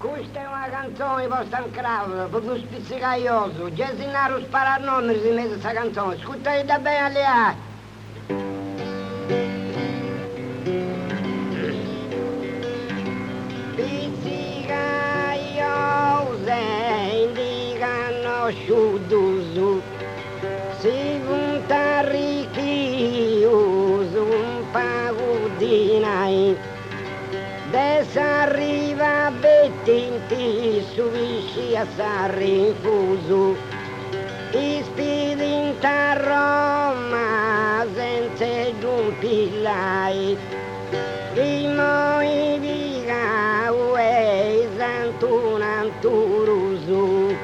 Questa è una canzone per San Claudio, per lo spizzicaioso. Gesinaro spara a nome in mezzo a questa canzone. Ascoltate da bene alle A. Spizzicaiose indicano sciudusu. Si punta ricchiuso un pago di nai. Adesso arriva Bettinti su visci a Sarrinfuso, ispidinta Roma senza giumpillai, primo i viga uei santunanturusu,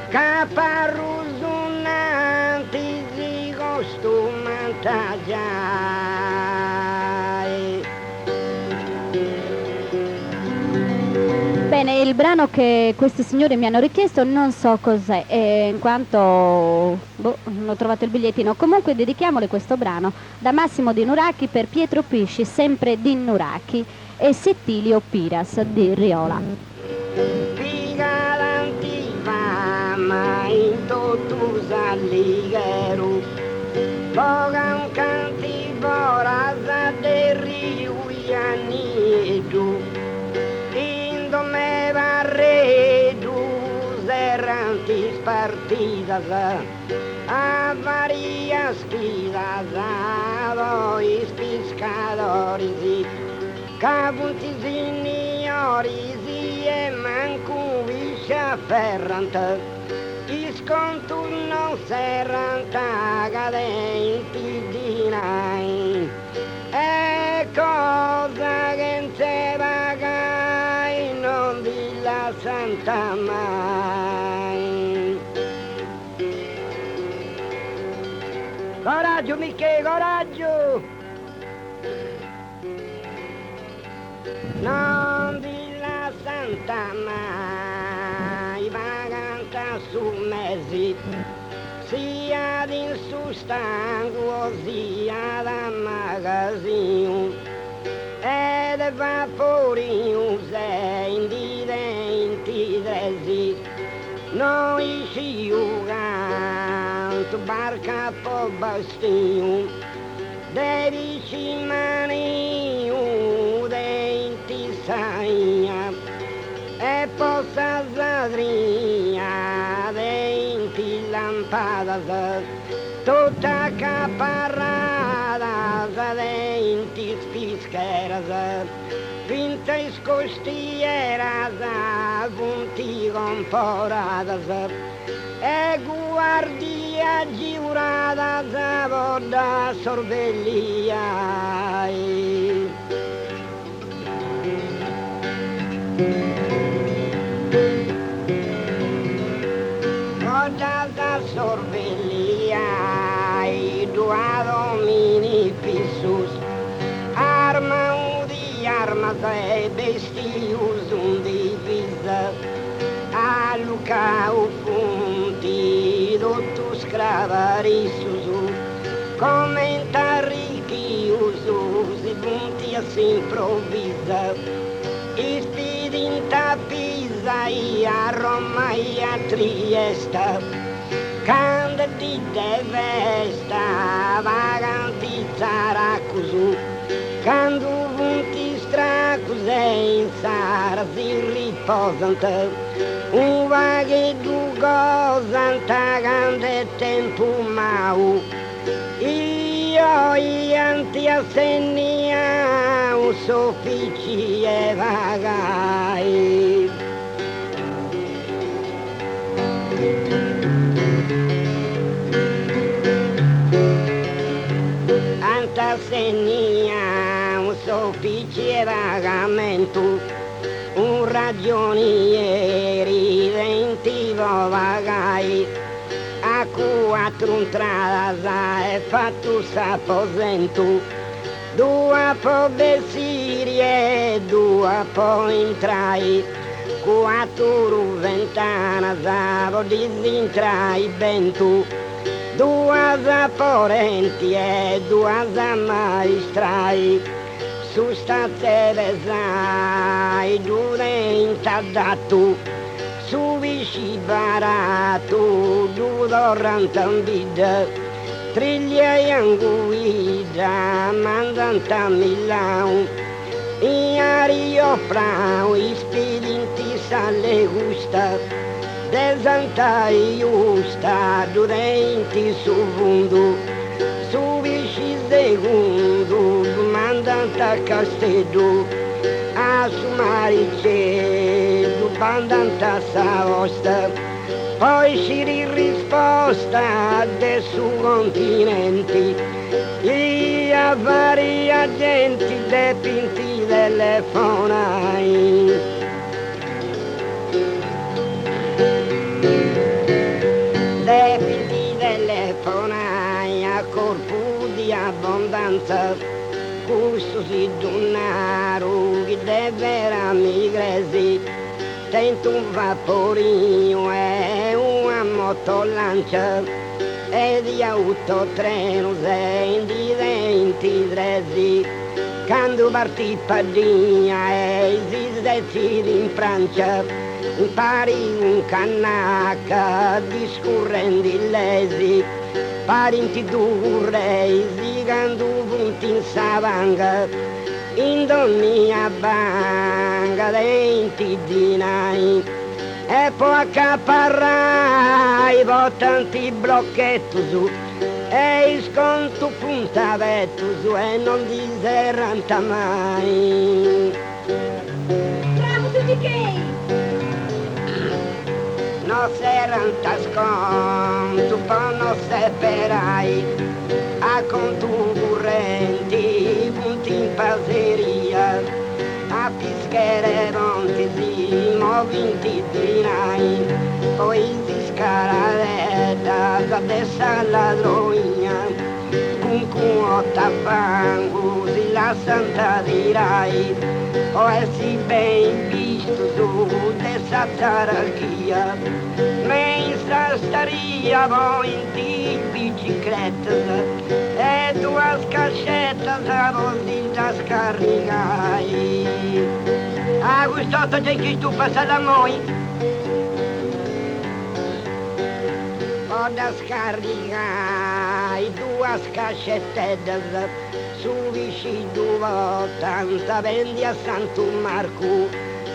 caparrusu nanti zigo stumantagiai. Bene, il brano che queste signore mi hanno richiesto non so cos'è, in quanto non ho trovato il bigliettino. Comunque dedichiamole questo brano da Massimo di Nuracchi per Pietro Pisci, sempre di Nuracchi, e Settilio Piras di Riola. Piga l'antiva, ma in tutto s'alligheru, pogan canti boraza del riuianiegiu. Me varredu erranti partidas a varias vidas a voi pescadores cabuntis signores e mancuviscia ferranta iscontus non serranta cadenti dinai è cosa che non se pagai non di la santa mai. Coraggio Michele, coraggio! Non di la santa mai, vaganta su mesi, sia di sustango sia da magazzino, ed vapori usei di denti dresi, noi ci uganto barca po' bastino, devi ci mani denti saia, e possa zadria denti lampada, tutta caparrada denti spischeras, finta scostiera punti comporadas, e guardia giurada da sorvellia. Da sorvellia i due domini pissus, arma di armas e bestius un divisa, a Luca punti dotto scravarissus, commentari chiusus, i punti a s'improvvisa, ispidinta Pisa a Roma a Trieste, candidi de vesta, vaganti Zaracusu, quando punti stracuse in sara si riposante, un vaghetto gozanta grande tempo mau, io ianti assegnia un soffici e vagai. Assegna un soffici e vagamento, un ragionieri ventivo vagai, a quattro entrada e fatto s'apposento, due po' besirie, due po' entrai, quattro ventana zavo disintrai bentu, due zaporenti e due maestrai, su sta ceresa, durenta da tu, su vicino barato, durante bida, triglia e anguida, mandanta Milano, e ario frau, ispirinti sale gusta, desanta e justa, durante su vundo, su vicino segundo, mandanta castello, a su maricello, bandanta saosta, poi si risposta del suo continente, e a vari agenti depinti telefonai. Depinti telefonai a corpo di abbondanza, gusto si donaro che deve migresi, tento un vaporino e una motolancia e di autotreno di 23, quando partì Padina e si decide in Francia, impari un canacca discorrendo illesi, parenti durrei, zigando punti in savanga, in mia banca denti dinai, e poi accaparrai tanti blocchetti su, e sconto puntavetto su, e non diserranta mai. Bravo tutti che! No seranta sconto, poi non seperai, a conto correnti, punti in passeria, a pischere monti si movinti dinai, poi si scaravetta, adesso la drogna, con cuota fango si la santa dirai, o è si ben visto su dessa tararchia, me in sta staria voi in di bicicletta, e due scascette così da scaricai. A gustotto c'è chi tu passa da noi, ho da scaricai due scascette su vicino tanta vendi a Santo Marco,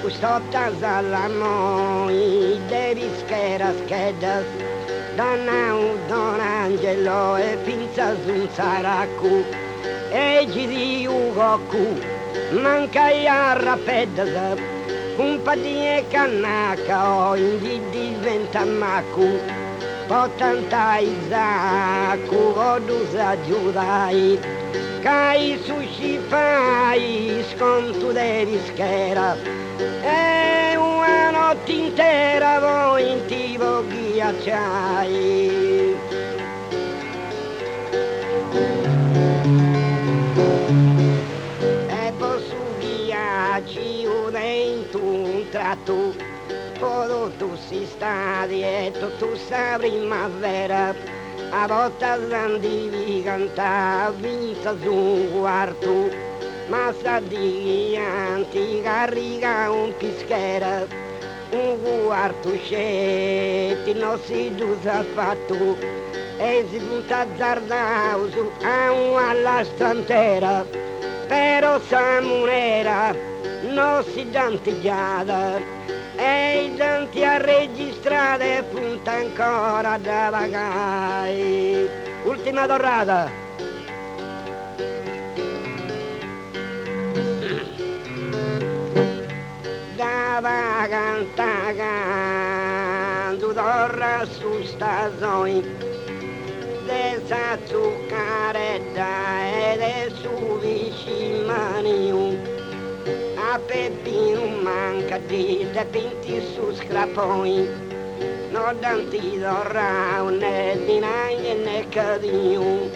custotta alla noi, devi schera scheda, Don Angelo e pinza su un saracco, e giri Ugoku, manca a rapedda, un padine cannaca o in diventa macco, potanta Isacco, odusa giudai, cai sushi fai, sconto devi schera, e una notte intera voi in tivo ghiacciai. E poi su ghiacci un tratto, poi tu si sta dietro, tu sa primavera, a volte andivi cantare, vinta su un quarto, ma sa di antica riga un pischera, un quarto scetti non si usa affatto, e si punta azzardato a una strantera, però sa monera non si dantigiata, e i denti a registrare punta ancora da vagai. Ultima dorata. Da vaganta canto torra su stazione, de sa zuccaretta e de su vicino. A Peppino manca di dipinti su scraponi, non danti d'orra né di nagne né cadino,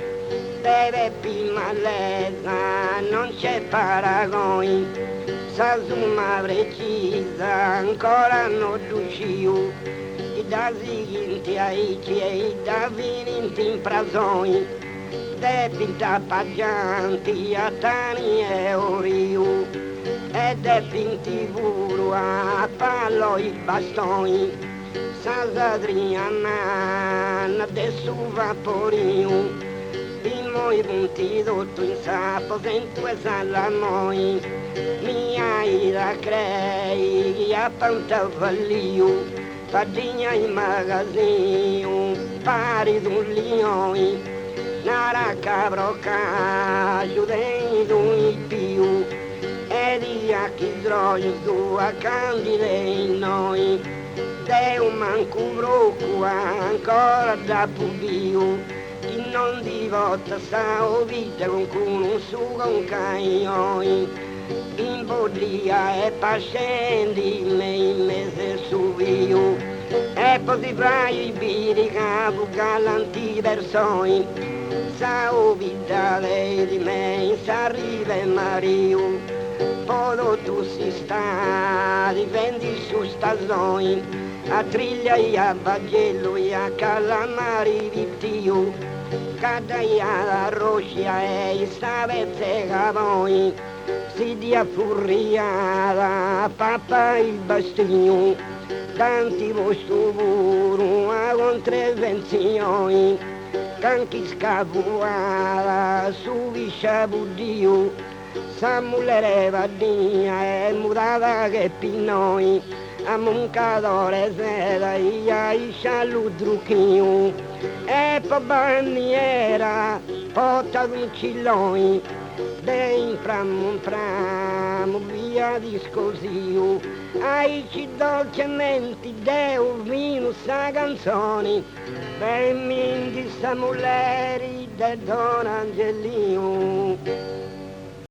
deve prima lesa non c'è paragoni, sa summa precisa ancora non riusciu, i da seguinti ai ciei da vininti in prazoni, de pinta paggianti a tani e oriu, e de pinti vuru a palo i bastoni, Sasadriana de su vaporiu, i moi punti tutto in sapo sento e salamoi, mia ira crei a pantavaliu, Padinha em magazinho, pare do leões, nara cabroca, ajudem do impio, é dia que drones do a candida em nós, deu manco broco ancora da pubio, que não divota sa ovita con un suga un canhões, imbodia e pascendi mei mese subio, e poi vai biri capo galanti versoi, sa ovita lei di me s'arriva e Mario, podo tu si sta, divendi su stazoi, a triglia e a bagello e a calamari vitio, cadaya la roscia e stavette cavoi, si dia furriata, papà il bastigno, tanti vostro puro a contravvenzioni, canchi scapuata su viscia budio, sa mullere vaddia e mutata che pinnoi, a moncadore sera ia iscia l'udrucchio, e poi bandiera, porta d'un cilloi, dei pramo via discosio, ai ci dolcemente deu vino sa canzoni, ben mindi sa mulleri de Don Angelino.